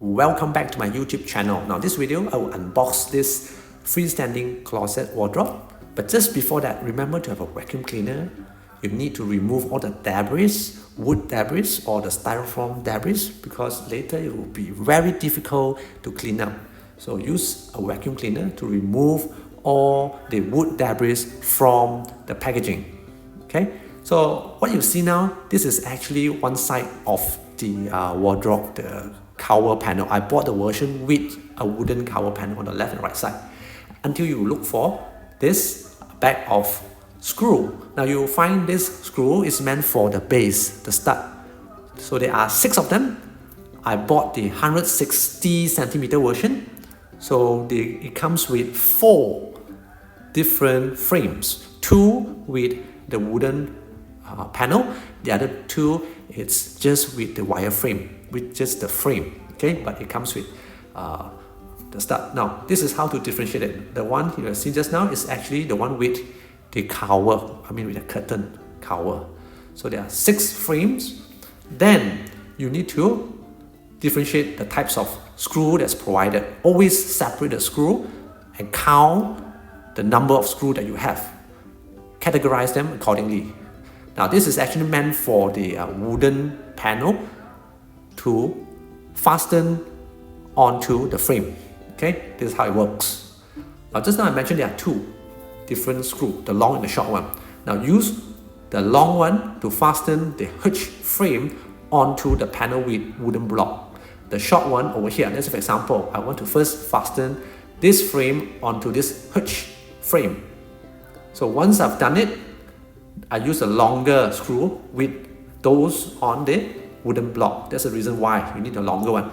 Welcome back to my YouTube channel. Now this video, I will unbox this freestanding closet wardrobe. But just before that, remember to have a vacuum cleaner. You need to remove all the debris, wood debris or the styrofoam debris, because later it will be very difficult to clean up. So use a vacuum cleaner to remove all the wood debris from the packaging. Okay, so what you see now, this is actually one side of the wardrobe, the cover panel. I bought the version with a wooden cover panel on the left and right side. Until you look for this bag of screw. Now you find this screw is meant for the base, the stud. So there are 6 of them. I bought the 160 centimeter version. So it comes with 4 different frames. 2 with the wooden panel. The other 2 it's just with the wire frame, with just the frame. Okay, but it comes with the stud. Now this is how to differentiate it. The one you have seen just now is actually the one with the cover, with the curtain cover. So there are 6 frames. Then you need to differentiate the types of screw that's provided. Always separate the screw and count the number of screws that you have. Categorize them accordingly. Now this is actually meant for the wooden panel to fasten onto the frame. Okay, this is how it works. Now just now I mentioned there are 2 different screws, the long and the short one. Now use the long one to fasten the hitch frame onto the panel with wooden block. The short one over here, let's say for example, I want to first fasten this frame onto this hitch frame. So once I've done it, I use a longer screw with those on the wooden block. That's the reason why you need a longer one.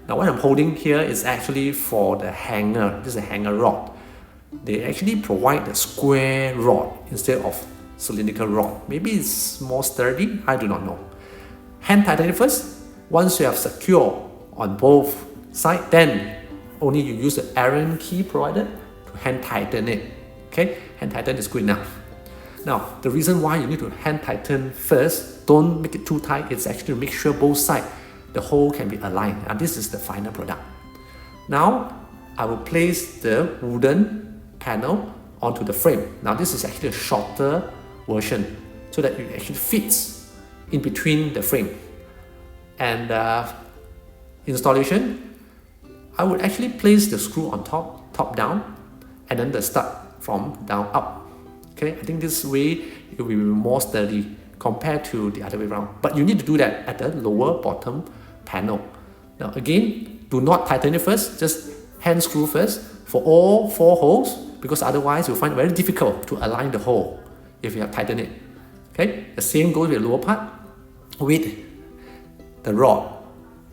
Now what I'm holding here is actually for the hanger. This is a hanger rod. They actually provide the square rod instead of cylindrical rod. Maybe it's more sturdy, I do not know. Hand tighten it first. Once you have secure on both sides, then only you use the Allen key provided to hand tighten it. Okay, hand tighten is good enough. Now, the reason why you need to hand tighten first, don't make it too tight, it's actually to make sure both sides, the hole can be aligned. And this is the final product. Now, I will place the wooden panel onto the frame. Now, this is actually a shorter version so that it actually fits in between the frame. And installation, I would actually place the screw on top down, and then the stud from down up. Okay, I think this way it will be more sturdy compared to the other way around. But you need to do that at the lower bottom panel. Now again, do not tighten it first, just hand screw first for all 4 holes, because otherwise you'll find it very difficult to align the hole if you have tightened it. Okay, the same goes with the lower part with the rod.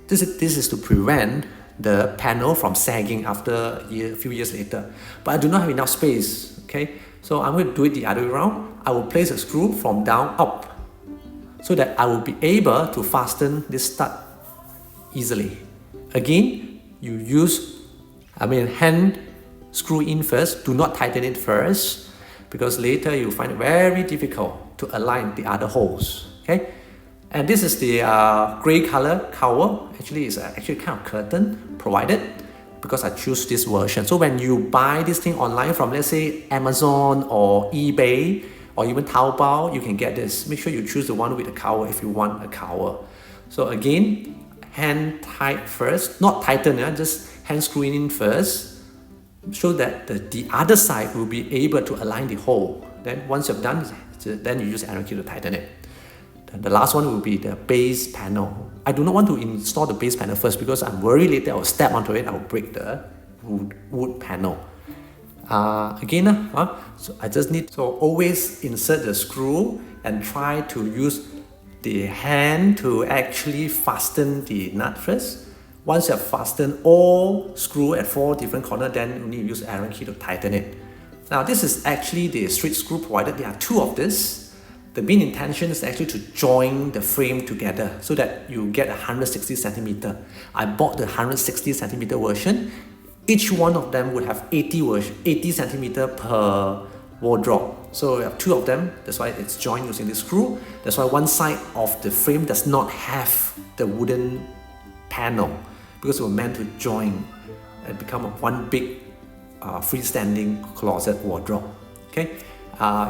This is to prevent the panel from sagging after a few years later. But I do not have enough space. Okay, so I'm going to do it the other way around. I will place a screw from down up so that I will be able to fasten this stud easily. Again, you use hand screw in first. Do not tighten it first, because later you'll find it very difficult to align the other holes. Okay, and this is the gray color cover. Actually, it's actually kind of curtain provided, because I choose this version. So when you buy this thing online from, let's say, Amazon or eBay or even Taobao, you can get this. Make sure you choose the one with a cover if you want a cover. So again, hand tight first, not tighten, just hand screw in first, so that the other side will be able to align the hole. Then once you've done, then you use Allen key to tighten it. The last one will be the base panel. I do not want to install the base panel first, because I'm worried later I will step onto it, I will break the wood panel. So I just need to always insert the screw and try to use the hand to actually fasten the nut first. Once you have fastened all screw at 4 different corners, then you need to use Allen key to tighten it. Now this is actually the straight screw provided. There are 2 of this. The main intention is actually to join the frame together so that you get 160 centimeter. I bought the 160 centimeter version. Each one of them would have 80 centimeter per wardrobe. So we have 2 of them. That's why it's joined using this screw. That's why one side of the frame does not have the wooden panel, because we're meant to join and become one big freestanding closet wardrobe. Okay,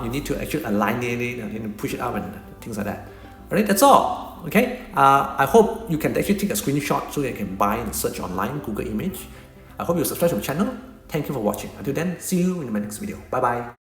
you need to actually align it and push it up and things like that. Alright, that's all. Okay, I hope you can actually take a screenshot so that you can buy and search online, Google image. I hope you subscribe to my channel. Thank you for watching. Until then, see you in my next video. Bye bye.